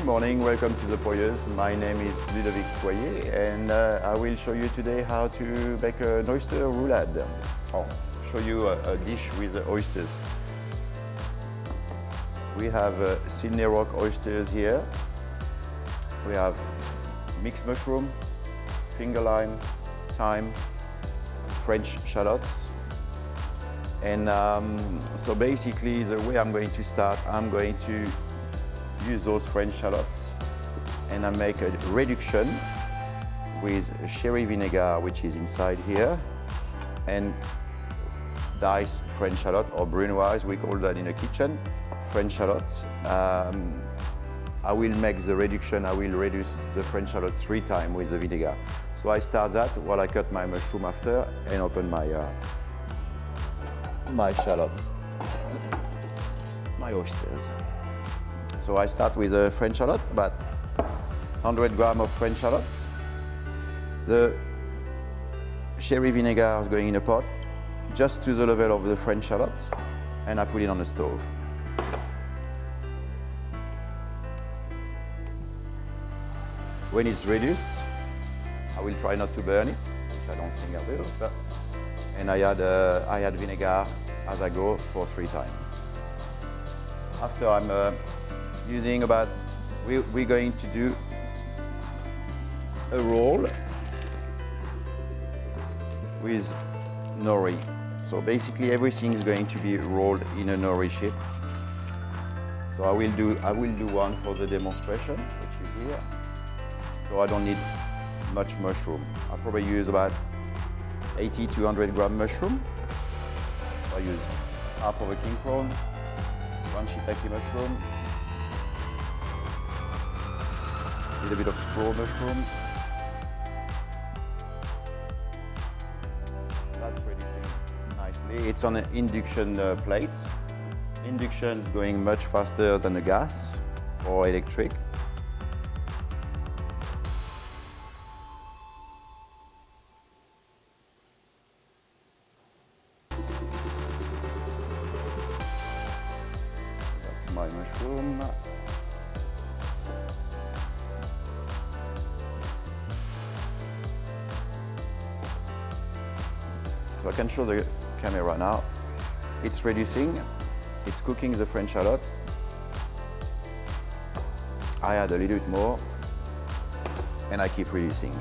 morning, welcome to the Poyers. My name is Ludovic Poyer, and I will show you today how to make an oyster roulade. I'll show you a dish with oysters. We have Sydney Rock oysters here. We have mixed mushroom, finger lime, thyme, French shallots. And so basically the way I'm going to start, I'm going to use those French shallots and I make a reduction with sherry vinegar, which is inside here, and diced French shallot, or brunoise, we call that in the kitchen, French shallots. I will make the reduction, I will reduce the French shallot 3 times with the vinegar. So I start that while I cut my mushroom after and open my shallots, my oysters. So I start with a French shallot, about 100 grams of French shallots. The sherry vinegar is going in a pot, just to the level of the French shallots, and I put it on the stove. When it's reduced, I will try not to burn it, which I don't think I will, and I add vinegar as I go for 3 times. After I'm using about, we're going to do a roll with nori. So basically everything is going to be rolled in a nori shape. So I will do one for the demonstration, which is here. So I don't need much mushroom. I'll probably use about 80 to 100 gram mushroom. So I use half of a king prawn, 1 shiitake mushroom, a little bit of straw mushroom. That's reducing nicely. It's on an induction plate. Induction is going much faster than a gas or electric. That's my mushroom. So I can show the camera now. It's reducing, it's cooking the French shallot. I add a little bit more, and I keep reducing.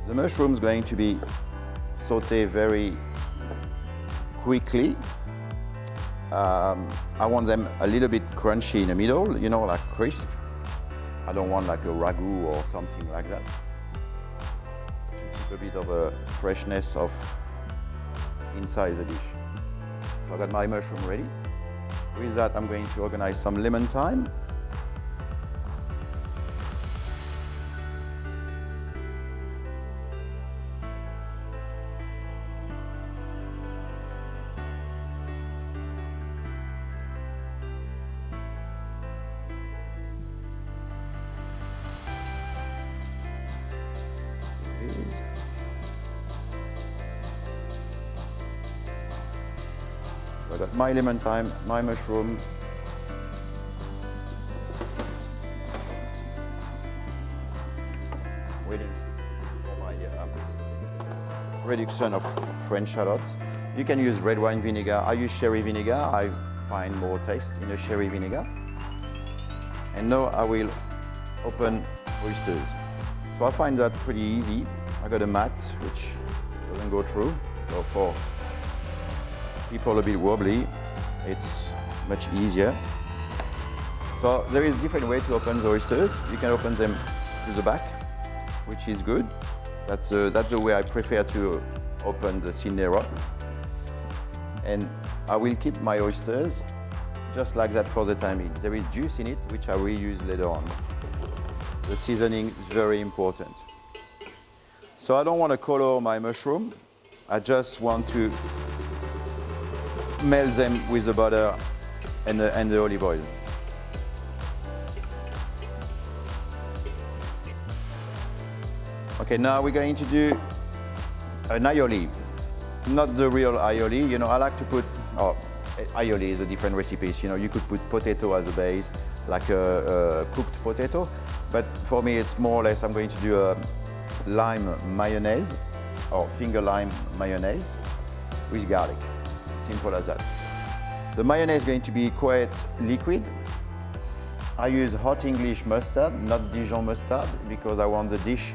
The mushroom is going to be sauteed very quickly. I want them a little bit crunchy in the middle, you know, like crisp. I don't want like a ragu or something like that. To keep a bit of a freshness of inside the dish. So I got my mushroom ready. With that, I'm going to organize some lemon thyme. So I got my lemon thyme, my mushroom, waiting for my reduction of French shallots. You can use red wine vinegar. I use sherry vinegar. I find more taste in a sherry vinegar. And now I will open oysters. So I find that pretty easy. I got a mat which doesn't go through. So for people a bit wobbly, it's much easier. So there is different way to open the oysters. You can open them through the back, which is good. That's the way I prefer to open the Sydney Rock. And I will keep my oysters just like that for the time being. There is juice in it, which I will use later on. The seasoning is very important. So I don't want to color my mushroom. I just want to melt them with the butter and the olive oil. Okay, now we're going to do An aioli, not the real aioli. You know, I like to put, oh, aioli is a different recipe. You know, you could put potato as a base, like a cooked potato. But for me, it's more or less, I'm going to do a lime mayonnaise or finger lime mayonnaise with garlic. Simple as that. The mayonnaise is going to be quite liquid. I use hot English mustard, not Dijon mustard, because I want the dish.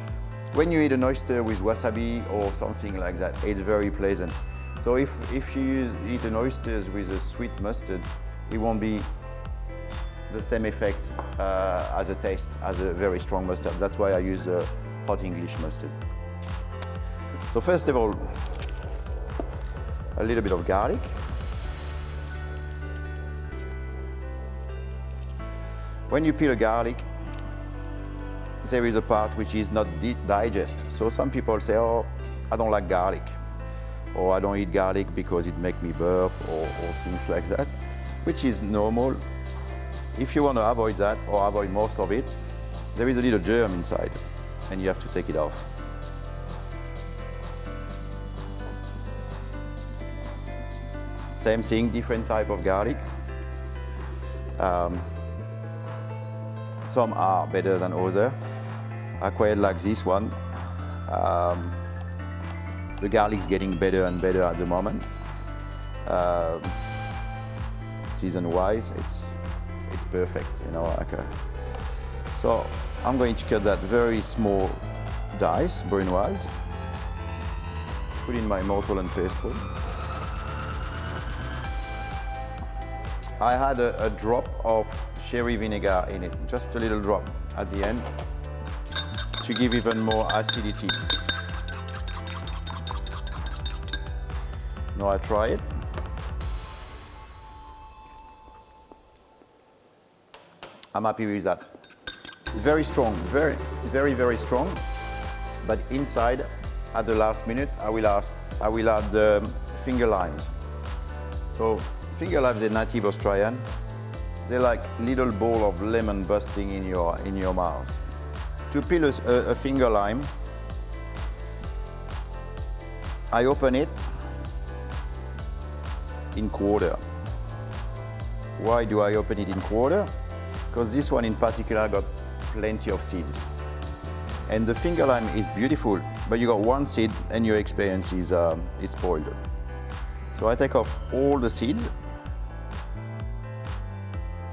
When you eat an oyster with wasabi or something like that, it's very pleasant. So if you eat an oyster with a sweet mustard, it won't be the same effect as a taste as a very strong mustard. That's why I use a hot English mustard. So first of all, a little bit of garlic. When you peel a garlic, there is a part which is not digest. So some people say, oh, I don't like garlic, or I don't eat garlic because it makes me burp, or things like that, which is normal. If you want to avoid that, or avoid most of it, there is a little germ inside, and you have to take it off. Same thing, different type of garlic. Some are better than others. I quite like this one. The garlic's getting better and better at the moment. Season-wise, it's perfect, you know. So I'm going to cut that very small dice, brunoise. Put in my mortar and pestle. I had a drop of sherry vinegar in it, just a little drop at the end to give even more acidity. Now I try it. I'm happy with that. Very strong, very, very, very strong. But inside, at the last minute, I will add the finger limes. So finger limes are native Australian. They're like little ball of lemon bursting in your mouth. To peel a finger lime, I open it in quarter. Why do I open it in quarter? Because this one in particular got plenty of seeds. And the finger lime is beautiful, but you got one seed and your experience is spoiled. So I take off all the seeds.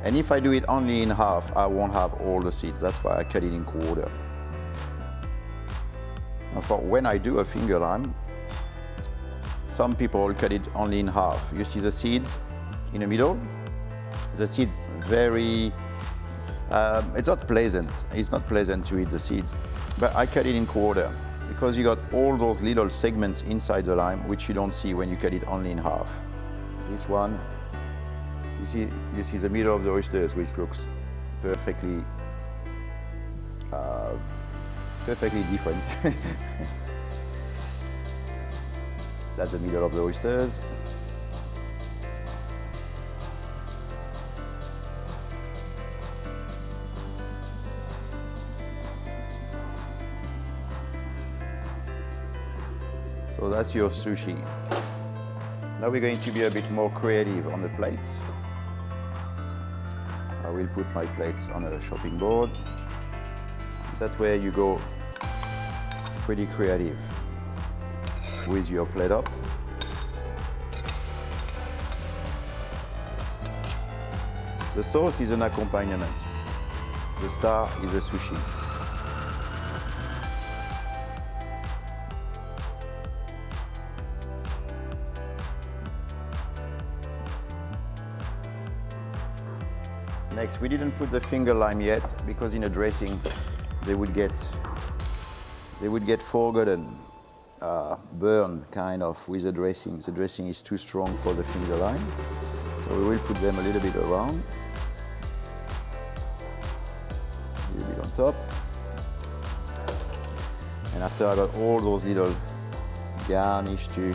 And if I do it only in half, I won't have all the seeds. That's why I cut it in quarter. Now for when I do a finger lime, some people cut it only in half. You see the seeds in the middle? The seeds very, it's not pleasant. It's not pleasant to eat the seeds. But I cut it in quarter because you got all those little segments inside the lime which you don't see when you cut it only in half. This one, you see the middle of the oysters, which looks perfectly different. That's the middle of the oysters. So that's your sushi. Now we're going to be a bit more creative on the plates. I will put my plates on a chopping board. That's where you go pretty creative with your plate up. The sauce is an accompaniment. The star is the sushi. Next, we didn't put the finger lime yet because in a dressing they would get forgotten, burned kind of with the dressing. The dressing is too strong for the finger lime, so we will put them a little bit around, a little bit on top. And after I got all those little garnish to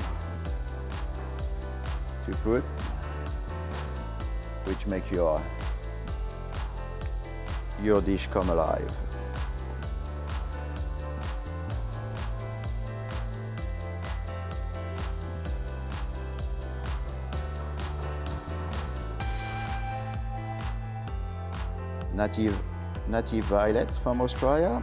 put, which make your dish come alive. native violets from Australia.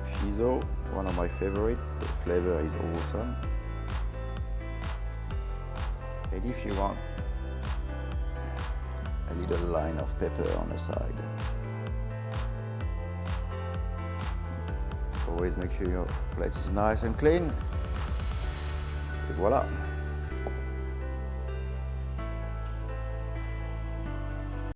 Shiso, one of my favorite. The flavor is awesome. And if you want, a little line of pepper on the side. Always make sure your plate is nice and clean. Et voilà.